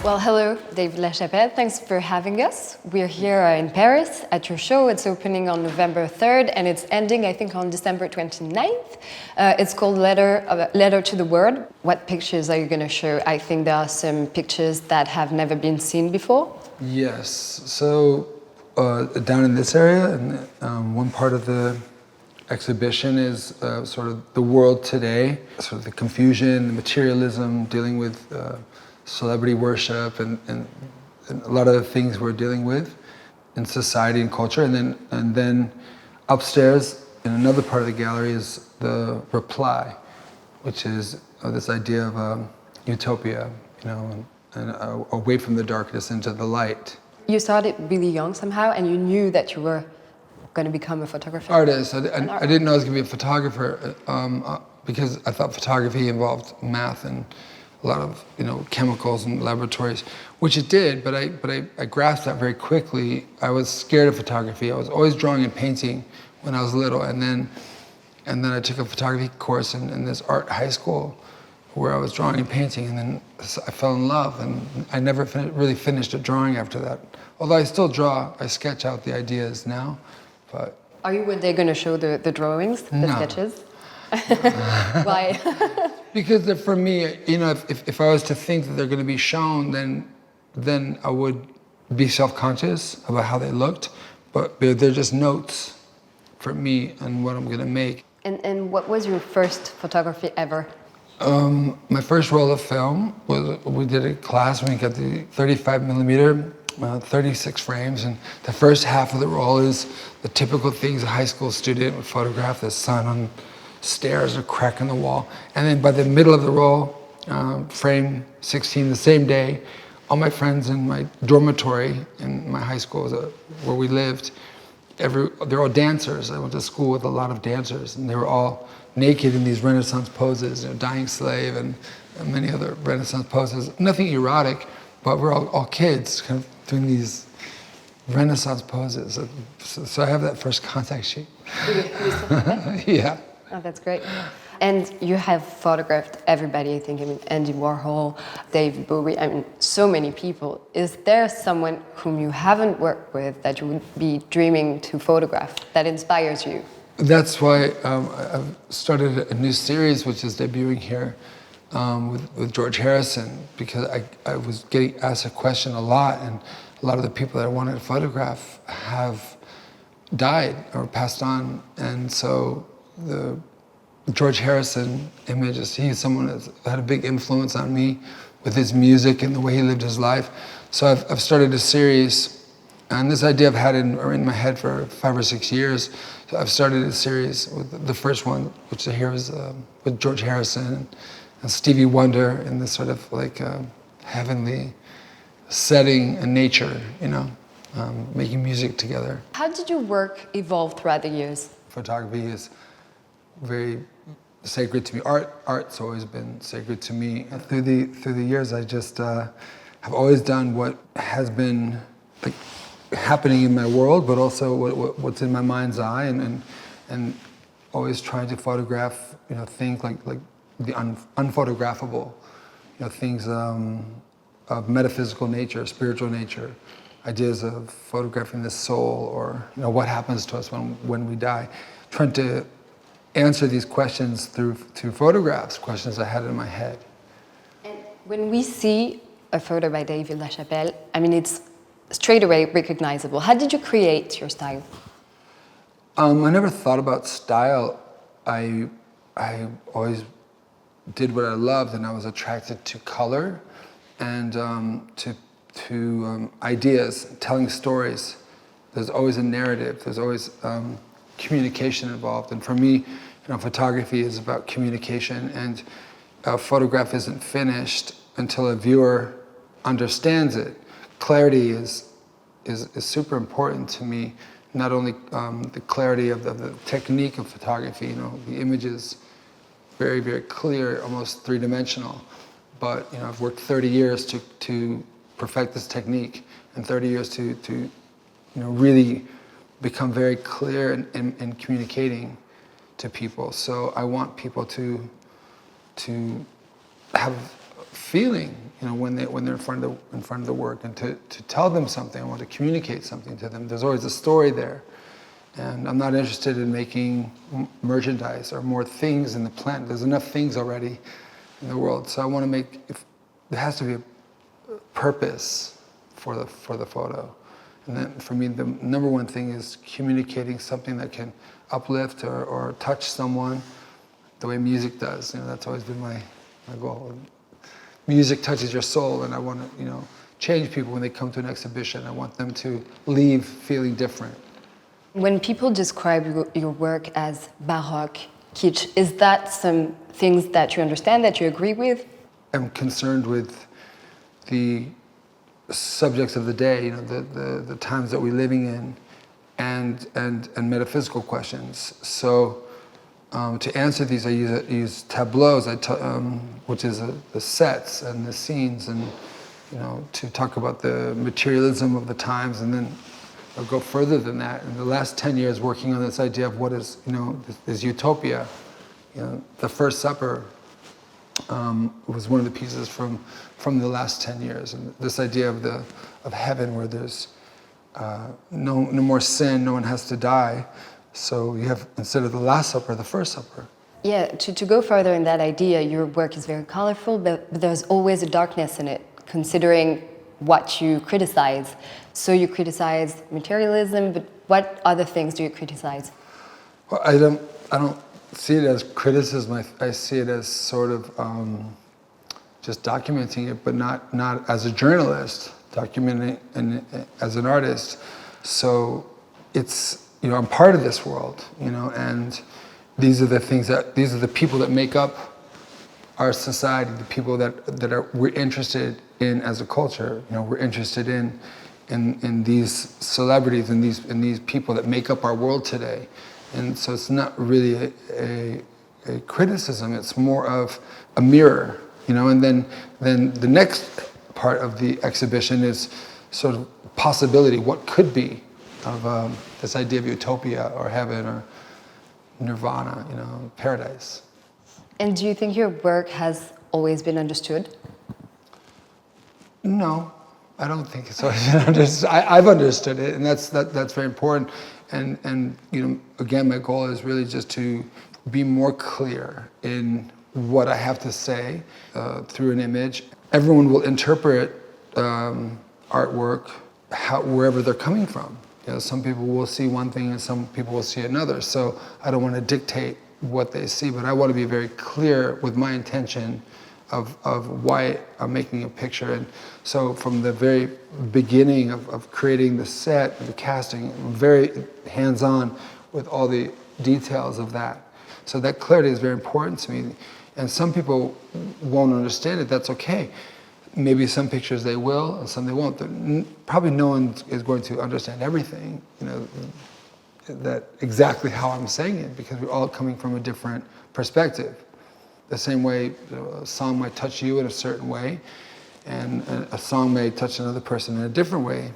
Well, hello, David LaChapelle. Thanks for having us. We're here in Paris at your show. It's opening on November 3rd and it's ending, I think, on December 29th. It's called Letter to the World. What pictures are you going to show? I think there are some pictures that have never been seen before. Yes. So down in this area, and one part of the exhibition is sort of the world today, sort of the confusion, the materialism, dealing with celebrity worship and a lot of the things we're dealing with in society and culture. And then upstairs in another part of the gallery is the reply, which is this idea of utopia, you know, and away from the darkness into the light. You started really young somehow and you knew that you were going to become a photographer? Artist. I didn't know I was going to be a photographer because I thought photography involved math and a lot of, you know, chemicals and laboratories, which it did, but I grasped that very quickly. I was scared of photography. I was always drawing and painting when I was little, and then I took a photography course in this art high school where I was drawing and painting, and then I fell in love, and I never really finished a drawing after that. Although I still draw, I sketch out the ideas now, but... Are you one day going to show the drawings, the sketches? Why? Because for me, you know, if I was to think that they're going to be shown, then I would be self-conscious about how they looked. But they're just notes for me and what I'm going to make. And what was your first photography ever? My first roll of film was, we did a class and we got the 35 millimeter, 36 frames, and the first half of the roll is the typical things a high school student would photograph: the sun on stairs, a crack in the wall. And then by the middle of the roll, frame 16, the same day, all my friends in my dormitory in my high school where we lived, they're all dancers. I went to school with a lot of dancers, and they were all naked in these Renaissance poses, you know, Dying Slave and many other Renaissance poses. Nothing erotic, but we're all kids kind of doing these Renaissance poses. So I have that first contact sheet. Yeah. Oh, that's great. And you have photographed everybody, I think. I mean, Andy Warhol, David Bowie, I mean, so many people. Is there someone whom you haven't worked with that you would be dreaming to photograph that inspires you? That's why I've started a new series, which is debuting here with George Harrison, because I was getting asked a question a lot, and a lot of the people that I wanted to photograph have died or passed on. And so the George Harrison image, he's someone that's had a big influence on me with his music and the way he lived his life. So I've started a series, and this idea I've had in my head for 5 or 6 years. So I've started a series with the first one, which here is with George Harrison and Stevie Wonder in this sort of like heavenly setting and nature, you know, making music together. How did your work evolve throughout the years? Photography is very sacred to me. Art's always been sacred to me. And through the years, I just have always done what has been like happening in my world, but also what's in my mind's eye, and always trying to photograph, you know, things like the unphotographable, you know, things of metaphysical nature, spiritual nature, ideas of photographing the soul, or, you know, what happens to us when we die. Trying to answer these questions through photographs, questions I had in my head. And when we see a photo by David LaChapelle, I mean, it's straight away recognizable. How did you create your style? I never thought about style. I always did what I loved, and I was attracted to color and to ideas, telling stories. There's always a narrative. There's always communication involved, and for me, you know, photography is about communication, and a photograph isn't finished until a viewer understands it. Clarity is super important to me. Not only the clarity of the technique of photography, you know, the image is very, very clear, almost three-dimensional. But, you know, I've worked 30 years to perfect this technique, and 30 years to you know, really become very clear in communicating to people. So I want people to feeling, when they're in front of the work, and to tell them something. I want to communicate something to them. There's always a story there, and I'm not interested in making merchandise or more things in the planet. There's enough things already in the world, so I want to make. There has to be a purpose for the photo, and then for me, the number one thing is communicating something that can uplift or touch someone, the way music does. That's always been my goal. Music touches your soul, and I want to, change people when they come to an exhibition. I want them to leave feeling different. When people describe your work as baroque, kitsch, is that some things that you understand, that you agree with? I'm concerned with the subjects of the day, the times that we're living in, and metaphysical questions. So to answer these, I use tableaus, which is the sets and the scenes, and to talk about the materialism of the times, and then I'll go further than that. In the last 10 years, working on this idea of what is, this utopia. The First Supper was one of the pieces from the last 10 years, and this idea of heaven, where there's no more sin, no one has to die. So you have, instead of the Last Supper, the First Supper. Yeah, to go further in that idea, your work is very colorful, but there's always a darkness in it, considering what you criticize. So you criticize materialism, but what other things do you criticize? Well, I don't see it as criticism. I see it as sort of just documenting it, but not as a journalist, documenting as an artist. So it's, I'm part of this world, and these are the people that make up our society, the people that we're interested in as a culture. We're interested in these celebrities and these people that make up our world today. And so it's not really a criticism, it's more of a mirror, and then the next part of the exhibition is sort of possibility, what could be of this idea of utopia or heaven or nirvana, paradise. And do you think your work has always been understood? No, I don't think it's always been understood. I've understood it, and that's very important. And again, my goal is really just to be more clear in what I have to say through an image. Everyone will interpret artwork wherever they're coming from. Some people will see one thing and some people will see another. So I don't want to dictate what they see, but I want to be very clear with my intention of why I'm making a picture. And so from the very beginning of creating the set, the casting, I'm very hands-on with all the details of that. So that clarity is very important to me. And some people won't understand it, that's okay. Maybe some pictures they will, and some they won't. Probably no one is going to understand everything, that exactly how I'm saying it, because we're all coming from a different perspective. The same way a song might touch you in a certain way, and a song may touch another person in a different way,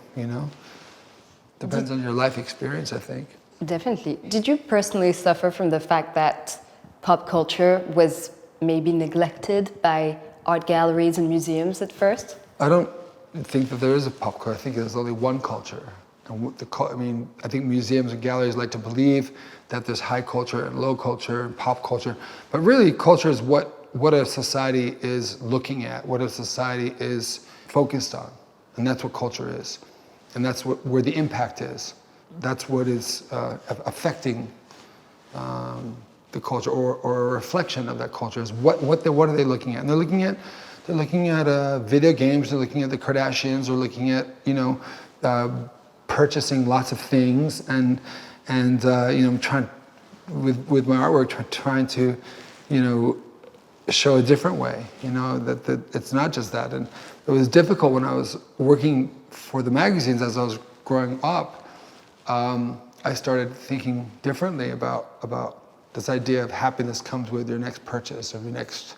Depends on your life experience, I think. Definitely. Did you personally suffer from the fact that pop culture was maybe neglected by art galleries and museums at first? I don't think that there is a pop culture. I think there's only one culture. And I think museums and galleries like to believe that there's high culture and low culture and pop culture. But really, culture is what a society is looking at, what a society is focused on. And that's what culture is. And that's where the impact is. That's what is affecting the culture, or a reflection of that culture is what are they looking at? And they're looking at video games. They're looking at the Kardashians. They're looking at purchasing lots of things, and trying with my artwork trying to show a different way. That it's not just that. And it was difficult when I was working for the magazines as I was growing up. I started thinking differently about this idea of happiness comes with your next purchase or your next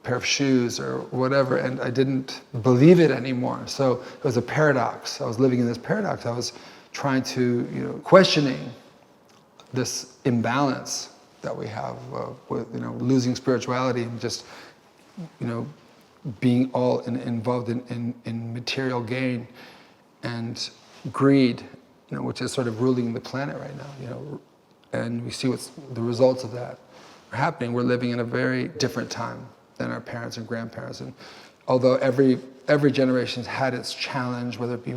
pair of shoes or whatever, and I didn't believe it anymore. So it was a paradox. I was living in this paradox. I was trying to, questioning this imbalance that we have with, losing spirituality and just, being all involved in material gain and greed, which is sort of ruling the planet right now, and we see what's the results of that are happening. We're living in a very different time than our parents and grandparents, and although every generation's had its challenge, whether it be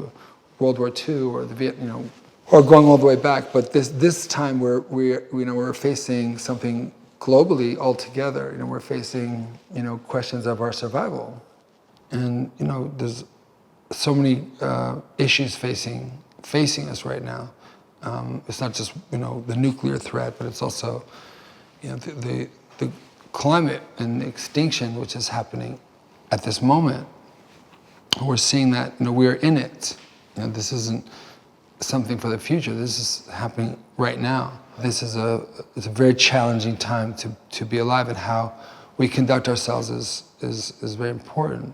World War II or the Vietnam, or going all the way back, but this time we're facing something globally altogether. We're facing questions of our survival, and there's so many issues facing us right now. It's not just the nuclear threat, but it's also the climate and extinction which is happening at this moment. We're seeing that we're in it. This isn't something for the future. This is happening right now. It's a very challenging time to be alive, and how we conduct ourselves is very important.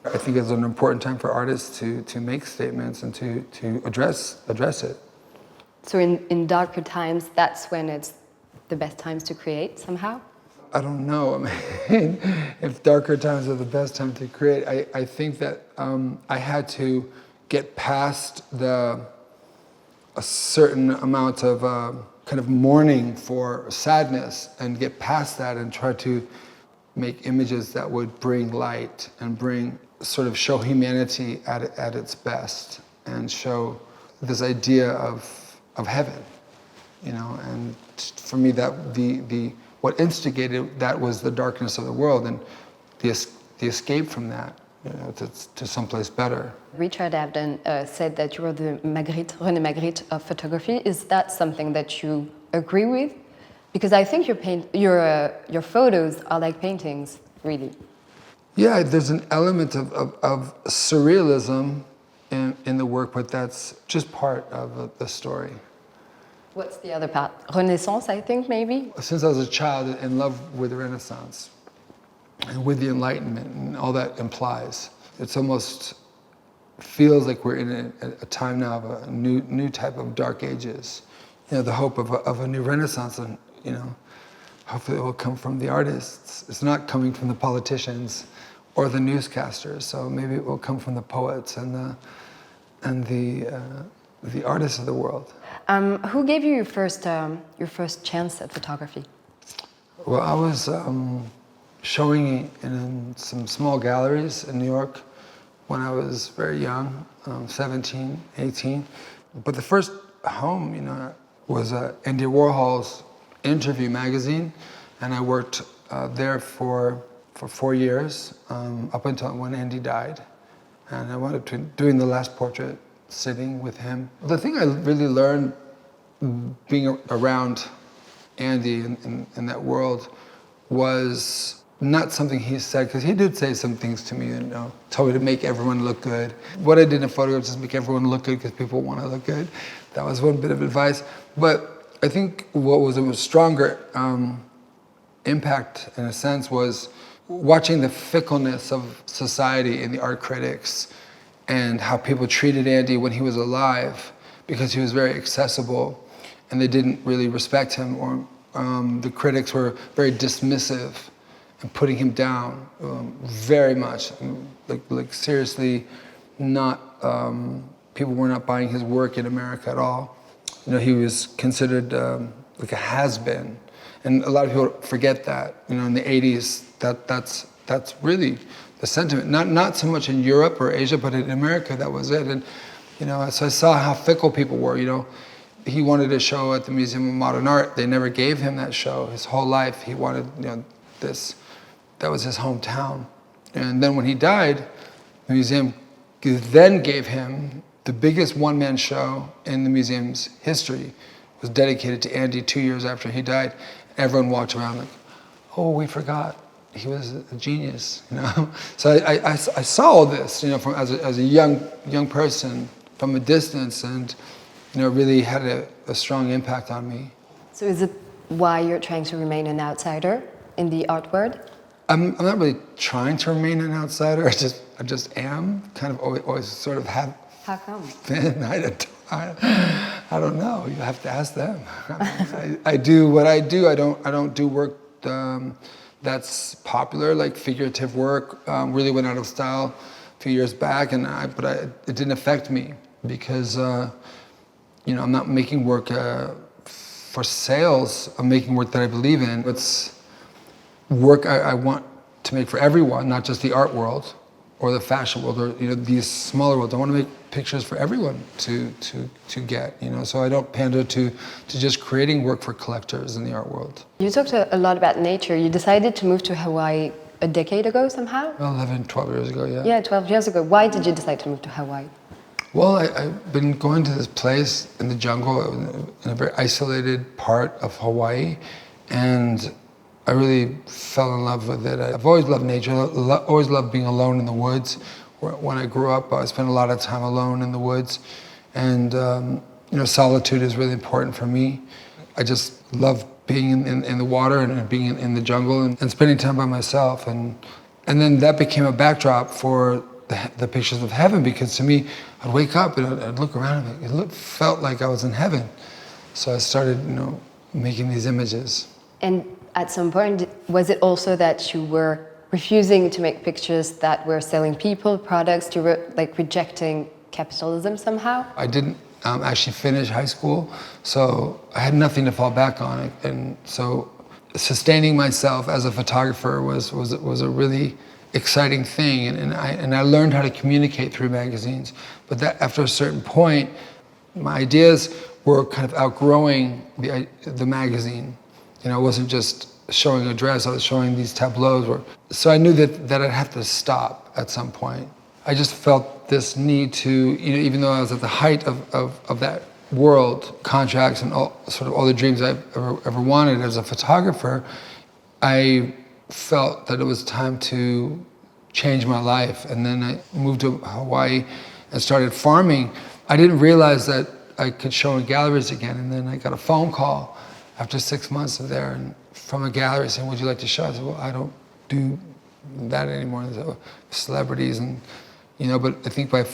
I think it's an important time for artists to make statements and to address it. So in darker times, that's when it's the best times to create somehow? I don't know. I mean, if darker times are the best time to create, I think that I had to get past a certain amount of kind of mourning for sadness, and get past that and try to make images that would bring light and show humanity at its best, and show this idea of heaven, and for me that what instigated that was the darkness of the world, and the escape from that, to someplace better. Richard Avedon said that you were the René Magritte of photography. Is that something that you agree with? Because I think your photos are like paintings, really. Yeah, there's an element of surrealism in the work, but that's just part of the story. What's the other part? Renaissance, I think, maybe? Since I was a child, in love with the Renaissance and with the Enlightenment and all that implies, it's almost feels like we're in a time now of a new type of dark ages. The hope of a new Renaissance, and hopefully it will come from the artists. It's not coming from the politicians or the newscasters. So maybe it will come from the poets and the artists of the world. Who gave you your first chance at photography? Well, I was showing in some small galleries in New York when I was very young, 17, 18. But the first home, was Andy Warhol's Interview magazine, and I worked there for 4 years, up until when Andy died. And I wound up doing the last portrait, sitting with him. The thing I really learned being around Andy in that world was not something he said, because he did say some things to me, told me to make everyone look good. What I did in photographs is make everyone look good because people want to look good. That was one bit of advice. But I think what was a stronger impact, in a sense, was watching the fickleness of society and the art critics, and how people treated Andy when he was alive, because he was very accessible, and they didn't really respect him, or the critics were very dismissive and putting him down very much, like seriously, not people were not buying his work in America at all. He was considered like a has-been, and a lot of people forget that. In the 80s, that's really the sentiment. Not so much in Europe or Asia, but in America, that was it. And so I saw how fickle people were. He wanted a show at the Museum of Modern Art. They never gave him that show. His whole life, he wanted this. That was his hometown. And then when he died, the museum then gave him the biggest one-man show in the museum's history. It was dedicated to Andy 2 years after he died. Everyone walked around like, oh, we forgot. He was a genius, So I saw all this, from as a young person from a distance, and really had a strong impact on me. So is it why you're trying to remain an outsider in the art world? I'm not really trying to remain an outsider. I just am. Kind of always sort of have. How come? I don't know. You have to ask them. I do what I do. I don't do work that's popular, like figurative work, really went out of style a few years back, but it didn't affect me because you know, I'm not making work for sales. I'm making work that I believe in. It's work I want to make for everyone, not just the art world or the fashion world, or you know, these smaller worlds. I want to make pictures for everyone to get, you know. So I don't pander to just creating work for collectors in the art world. You talked a lot about nature. You decided to move to Hawaii a decade ago somehow? 11, 12 years ago, yeah. Yeah, 12 years ago. Why did you decide to move to Hawaii? Well, I've been going to this place in the jungle, in a very isolated part of Hawaii, and I really fell in love with it. I've always loved nature, always loved being alone in the woods. When I grew up, I spent a lot of time alone in the woods, and you know, solitude is really important for me. I just love being in the water and being in the jungle and spending time by myself, and then that became a backdrop for the pictures of heaven, because to me, I'd wake up and I'd look around and it felt like I was in heaven. So I started, you know, making these images. And at some point, was it also that you were refusing to make pictures that were selling people, products, you were like rejecting capitalism somehow? I didn't actually finish high school, so I had nothing to fall back on. And so sustaining myself as a photographer was a really exciting thing, and I learned how to communicate through magazines. But that after a certain point, my ideas were kind of outgrowing the magazine. You know, I wasn't just showing a dress, I was showing these tableaus. So I knew that I'd have to stop at some point. I just felt this need to, you know, even though I was at the height of that world, contracts and all the dreams I ever wanted as a photographer, I felt that it was time to change my life. And then I moved to Hawaii and started farming. I didn't realize that I could show in galleries again, and then I got a phone call after 6 months of there, and from a gallery saying, would you like to show? I said, well, I don't do that anymore. And so, celebrities, and you know, but I think by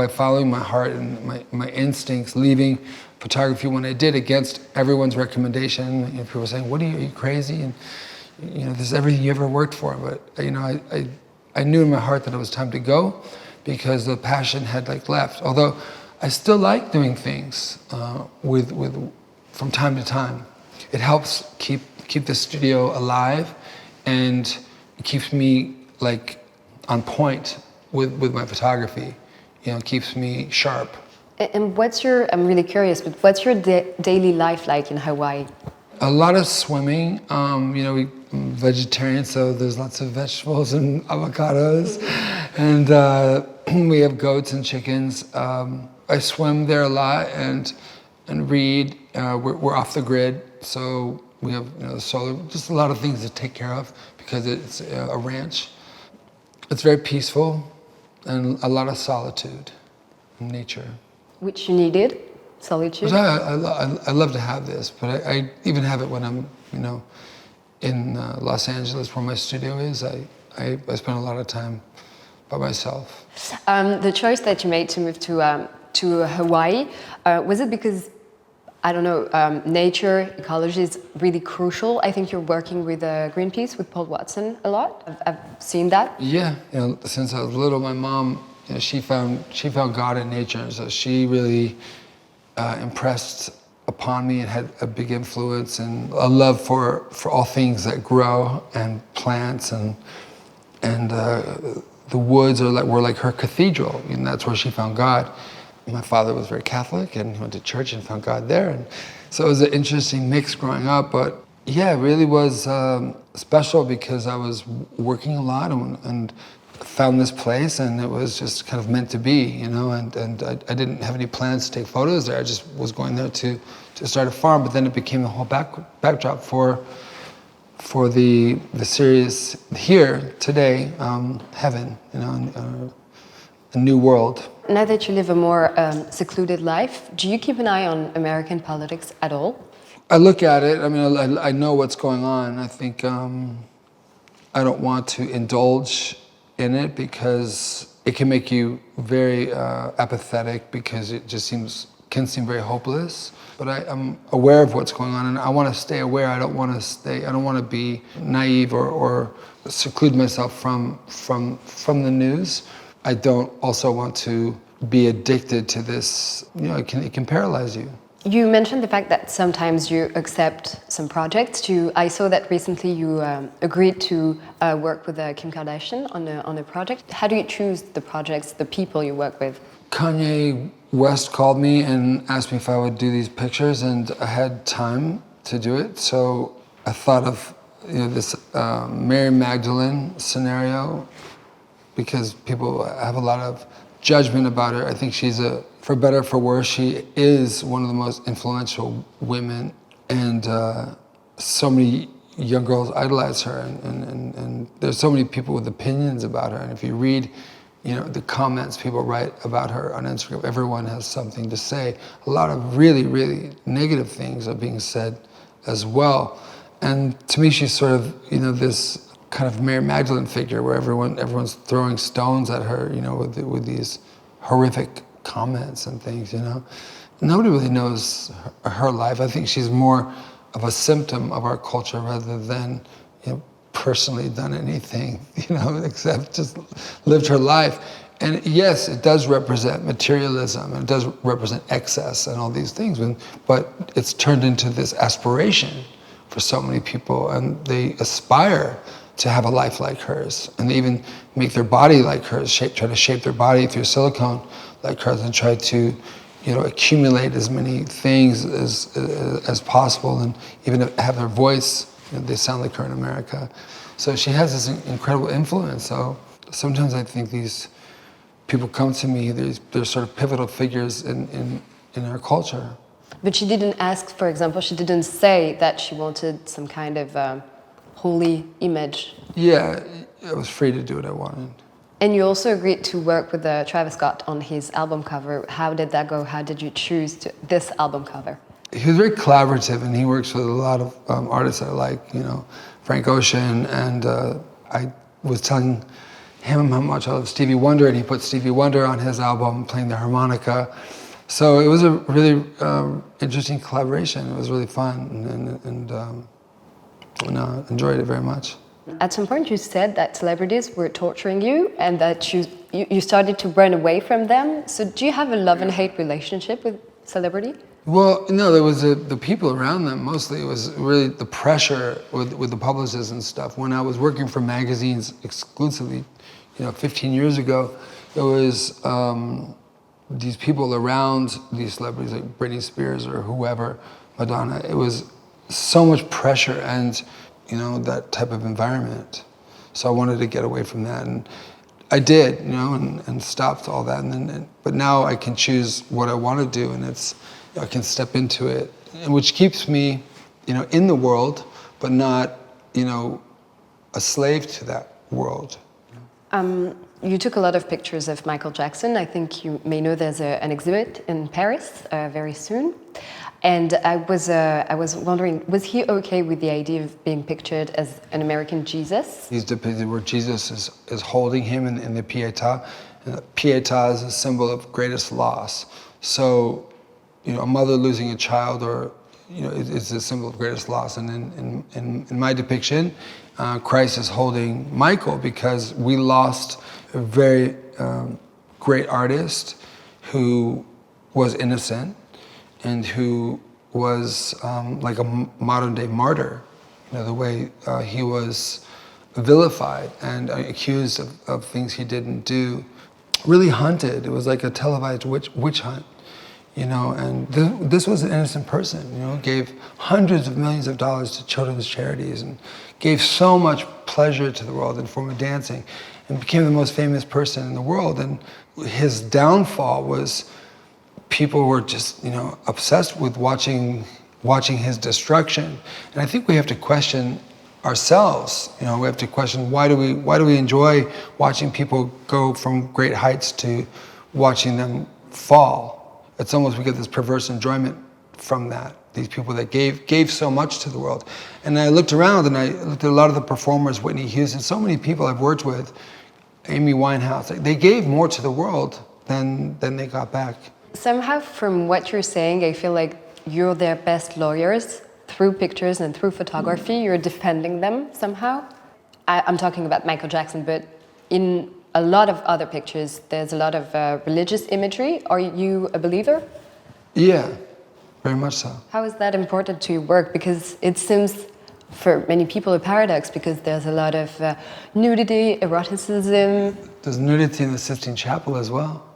following my heart and my instincts, leaving photography when I did against everyone's recommendation, you know, people were saying, what are you crazy? And you know, this is everything you ever worked for. But you know, I knew in my heart that it was time to go, because the passion had like left. Although I still like doing things from time to time. It helps keep the studio alive, and it keeps me like on point with my photography. You know, it keeps me sharp. And I'm really curious, but what's your daily life like in Hawaii? A lot of swimming. You know, we're vegetarian, so there's lots of vegetables and avocados, and we have goats and chickens. I swim there a lot and read. We're off the grid, so we have, you know, solar. Just a lot of things to take care of because it's a ranch. It's very peaceful and a lot of solitude in nature. Which you needed. Solitude? I love to have this, but I even have it when I'm, you know, in Los Angeles, where my studio is. I spend a lot of time by myself. The choice that you made to move to Hawaii, was it because, I don't know, nature, ecology is really crucial? I think you're working with Greenpeace, with Paul Watson a lot. I've seen that. Yeah, you know, since I was little, my mom, you know, she found God in nature, and so she really impressed upon me and had a big influence and a love for all things that grow and plants, and the woods were like her cathedral, and that's where she found God. My father was very Catholic, and he went to church and found God there, and so it was an interesting mix growing up. But yeah, it really was special because I was working a lot and found this place, and it was just kind of meant to be, you know, and I didn't have any plans to take photos there. I just was going there to start a farm, but then it became the whole backdrop for the series here today, Heaven, you know, a new world. Now that you live a more secluded life, do you keep an eye on American politics at all? I look at it. I mean, I know what's going on. I think I don't want to indulge in it because it can make you very apathetic, because it just seems can seem very hopeless. But I'm aware of what's going on, and I want to stay aware. I don't want to be naive or seclude myself from the news. I don't also want to be addicted to this. You know, it can paralyze you. You mentioned the fact that sometimes you accept some projects. I saw that recently you agreed to work with Kim Kardashian on a project. How do you choose the projects, the people you work with? Kanye West called me and asked me if I would do these pictures, and I had time to do it. So I thought of this Mary Magdalene scenario, because people have a lot of judgment about her. I think she's for better or for worse, she is one of the most influential women, and so many young girls idolize her, and there's so many people with opinions about her. And if you read, the comments people write about her on Instagram, everyone has something to say. A lot of really, really negative things are being said as well. And to me, she's sort of, this kind of Mary Magdalene figure where everyone's throwing stones at her, with these horrific comments and things, Nobody really knows her life. I think she's more of a symptom of our culture rather than, personally done anything, except just lived her life. And yes, it does represent materialism, and it does represent excess and all these things, but it's turned into this aspiration for so many people, and they aspire to have a life like hers, and they even make their body like hers, try to shape their body through silicone like hers, and try to, accumulate as many things as possible, and even have their voice. They sound like her in America. So she has this incredible influence. So sometimes I think these people come to me, they're sort of pivotal figures in our culture. But she didn't ask, for example, she didn't say that she wanted some kind of holy image. Yeah, I was free to do what I wanted. And you also agreed to work with Travis Scott on his album cover. How did that go? How did you choose this album cover? He was very collaborative, and he works with a lot of artists that I like, Frank Ocean, and I was telling him how much I love Stevie Wonder, and he put Stevie Wonder on his album, playing the harmonica. So it was a really interesting collaboration. It was really fun, and I enjoyed it very much. At some point you said that celebrities were torturing you, and that you started to run away from them. So do you have a love and hate relationship with celebrity? Well, no, there was the people around them. Mostly it was really the pressure with the publicists and stuff. When I was working for magazines exclusively, 15 years ago, there was these people around these celebrities like Britney Spears or whoever, Madonna. It was so much pressure and, that type of environment. So I wanted to get away from that, and I did, and stopped all that. But now I can choose what I want to do, and I can step into it, which keeps me, in the world, but not, a slave to that world. You took a lot of pictures of Michael Jackson. I think you may know there's an exhibit in Paris very soon. And I was wondering, was he okay with the idea of being pictured as an American Jesus? He's depicted where Jesus is holding him in the Pietà. And the Pietà is a symbol of greatest loss. So, a mother losing a child, or it's a symbol of greatest loss. And in my depiction, Christ is holding Michael because we lost a very great artist who was innocent and who was like a modern day martyr. The way he was vilified and accused of things he didn't do, really hunted. It was like a televised witch hunt. And this was an innocent person, gave hundreds of millions of dollars to children's charities and gave so much pleasure to the world in the form of dancing, and became the most famous person in the world. And his downfall was people were just, obsessed with watching his destruction. And I think we have to question ourselves. We have to question, why do we enjoy watching people go from great heights to watching them fall? It's almost, we get this perverse enjoyment from that. These people that gave so much to the world. And I looked around and I looked at a lot of the performers, Whitney Houston, so many people I've worked with, Amy Winehouse, they gave more to the world than they got back. somehow from what you're saying, I feel like you're their best lawyers through pictures and through photography. You're defending them somehow. I'm talking about Michael Jackson, but in a lot of other pictures, there's a lot of religious imagery. Are you a believer? Yeah, very much so. How is that important to your work? Because it seems for many people a paradox, because there's a lot of nudity, eroticism. There's nudity in the Sistine Chapel as well.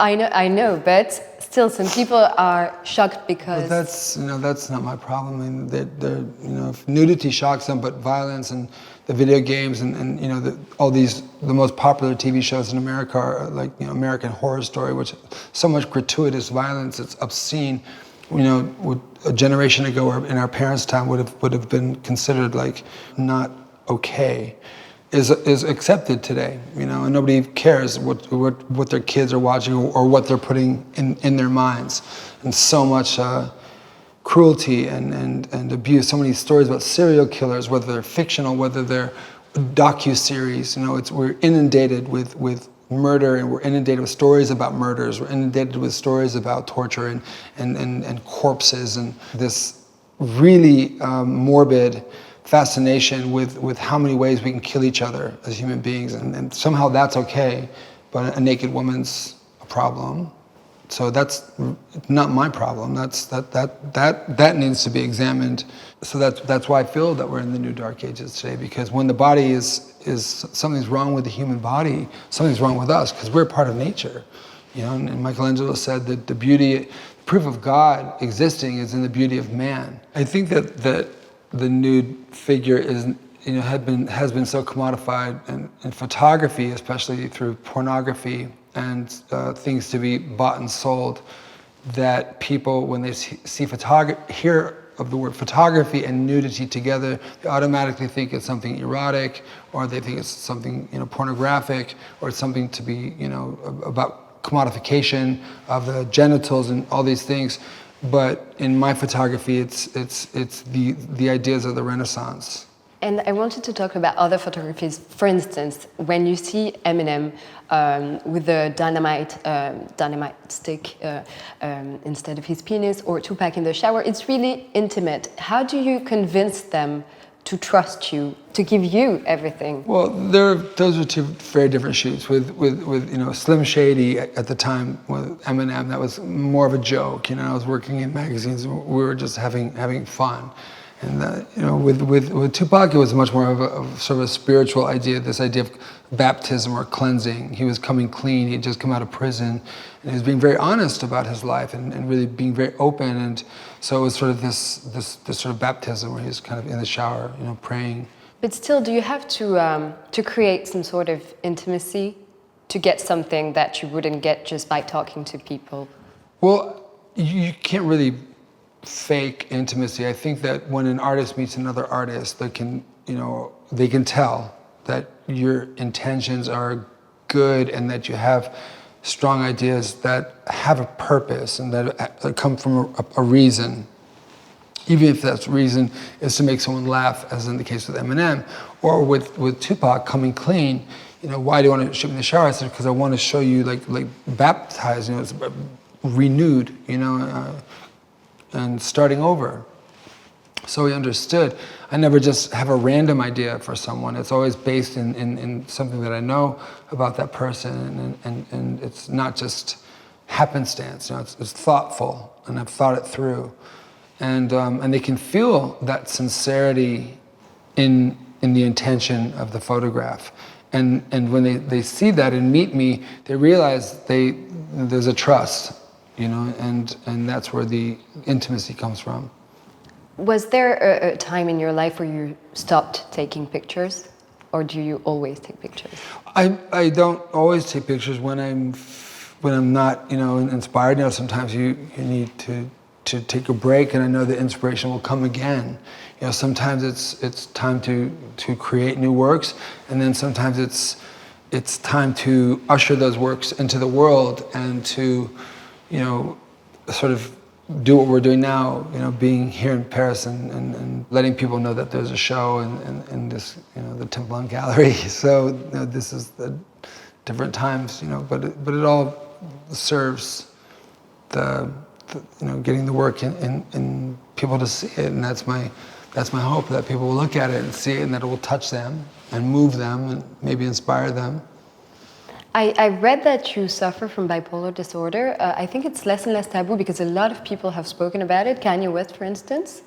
I know, but still, some people are shocked because. But that's not my problem. I mean, if nudity shocks them, but violence and the video games and all these, the most popular TV shows in America are like American Horror Story, which so much gratuitous violence, it's obscene. A generation ago, or in our parents' time, would have been considered like not okay, is accepted today. And nobody cares what their kids are watching or what they're putting in their minds. And so much cruelty and abuse. So many stories about serial killers, whether they're fictional, whether they're docu-series. We're inundated with murder, and we're inundated with stories about murders. We're inundated with stories about torture and corpses, and this really morbid fascination with how many ways we can kill each other as human beings, and somehow that's okay, but a naked woman's a problem. So that's not my problem. That needs to be examined. So that's why I feel that we're in the new dark ages today, because when the body is something's wrong with the human body, something's wrong with us, because we're part of nature. And Michelangelo said that the beauty, proof of God existing is in the beauty of man. I think that the nude figure has been so commodified in photography, especially through pornography and things to be bought and sold, that people, when they hear of the word photography and nudity together, they automatically think it's something erotic, or they think it's something pornographic, or it's something to be about commodification of the genitals and all these things. But in my photography, it's the ideas of the Renaissance. And I wanted to talk about other photographies. For instance, when you see Eminem with the dynamite stick instead of his penis, or Tupac in the shower, it's really intimate. How do you convince them to trust you, to give you everything? Well, those are two very different shoots. With Slim Shady at the time with Eminem, that was more of a joke. I was working in magazines. We were just having fun. And with Tupac, it was much more of a sort of a spiritual idea. This idea of baptism or cleansing. He was coming clean. He'd just come out of prison, and he was being very honest about his life and really being very open. And so it was sort of this sort of baptism where he was kind of in the shower, praying. But still, do you have to create some sort of intimacy to get something that you wouldn't get just by talking to people? Well, you can't really fake intimacy. I think that when an artist meets another artist, they can tell that your intentions are good and that you have strong ideas that have a purpose and that come from a reason. Even if that reason is to make someone laugh, as in the case with Eminem, or with Tupac coming clean. Why do you want to shoot me in the shower? I said, because I want to show you like baptized, it's renewed, and starting over. So he understood. I never just have a random idea for someone. It's always based in something that I know about that person, and it's not just happenstance. It's thoughtful, and I've thought it through, and they can feel that sincerity in the intention of the photograph, and when they see that and meet me, they realize there's a trust. And that's where the intimacy comes from. Was there a time in your life where you stopped taking pictures, or do you always take pictures? I don't always take pictures when I'm not inspired. Sometimes you need to take a break, and I know the inspiration will come again. Sometimes it's time to create new works, and then sometimes it's time to usher those works into the world and to sort of do what we're doing now, being here in Paris and letting people know that there's a show in this, the Templon gallery. So this is the different times, but it all serves getting the work in people to see it, and that's my hope, that people will look at it and see it, and that it will touch them and move them and maybe inspire them. I read that you suffer from bipolar disorder. I think it's less and less taboo because a lot of people have spoken about it. Kanye West, for instance.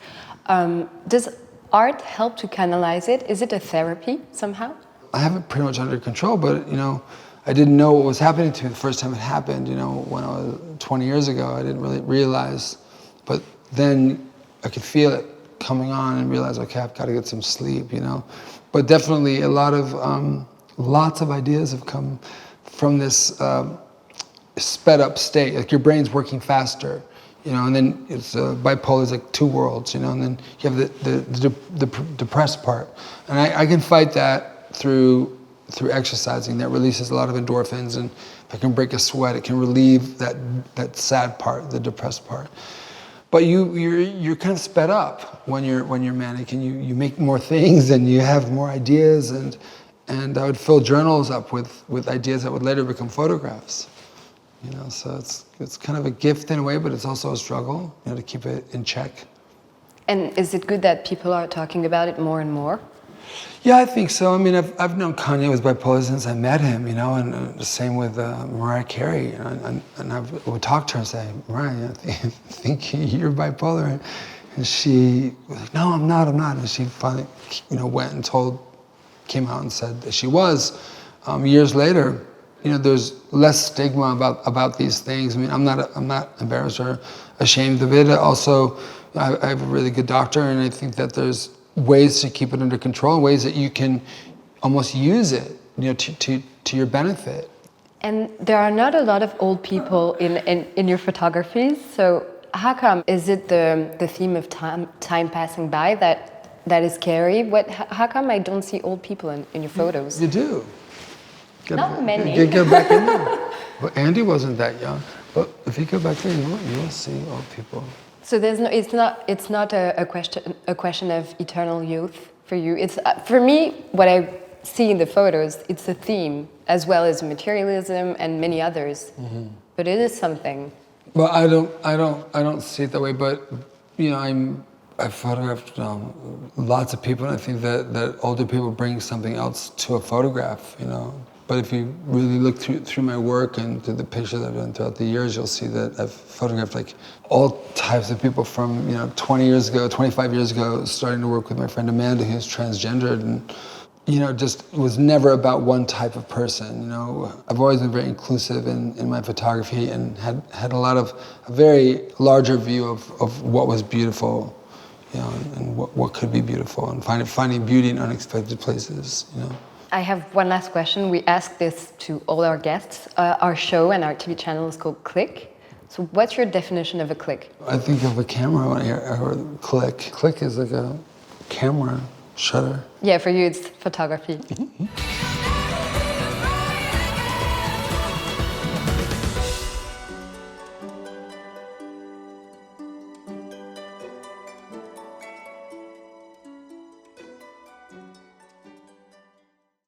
Does art help to canalize it? Is it a therapy somehow? I have it pretty much under control, but I didn't know what was happening to me the first time it happened. When I was 20 years ago, I didn't really realize, but then I could feel it coming on and realize, okay, I've got to get some sleep. But definitely a lot of lots of ideas have come from this sped up state, like your brain's working faster, and then it's bipolar is like two worlds, and then you have the depressed part, and I can fight that through exercising. That releases a lot of endorphins, and if I can break a sweat, it can relieve that sad part, the depressed part. But you're kind of sped up when you're manic, and you make more things and you have more ideas, and I would fill journals up with ideas that would later become photographs. So it's kind of a gift in a way, but it's also a struggle, to keep it in check. And is it good that people are talking about it more and more? Yeah, I think so. I mean, I've known Kanye was bipolar since I met him, and the same with Mariah Carey. And I would talk to her and say, Mariah, I think you're bipolar. And she was like, no, I'm not. And she finally, went and came out and said that she was. Years later, there's less stigma about these things. I mean, I'm not embarrassed or ashamed of it. Also, I have a really good doctor, and I think that there's ways to keep it under control, ways that you can almost use it, to your benefit. And there are not a lot of old people in your photographies, so how come? Is it the theme of time passing by that is scary? How come I don't see old people in your photos? You do. Not many. Get back in there. Well, Andy wasn't that young, but if you go back there, you will see old people. So it's not a question of eternal youth for you. It's for me, what I see in the photos, it's a theme as well as materialism and many others. Mm-hmm. But it is something. Well, I don't see it that way. But I photographed lots of people, and I think that older people bring something else to a photograph. But if you really look through my work and through the pictures I've done throughout the years, you'll see that I've photographed like all types of people from 20 years ago, 25 years ago, starting to work with my friend Amanda, who's transgendered, and just was never about one type of person. I've always been very inclusive in my photography, and had a very larger view of what was beautiful, and what could be beautiful, and finding beauty in unexpected places. I have one last question. We ask this to all our guests. Our show and our TV channel is called CLIQUE. So what's your definition of a clique? I think of a camera when I hear click. Click is like a camera shutter. Yeah, for you it's photography. Mm-hmm.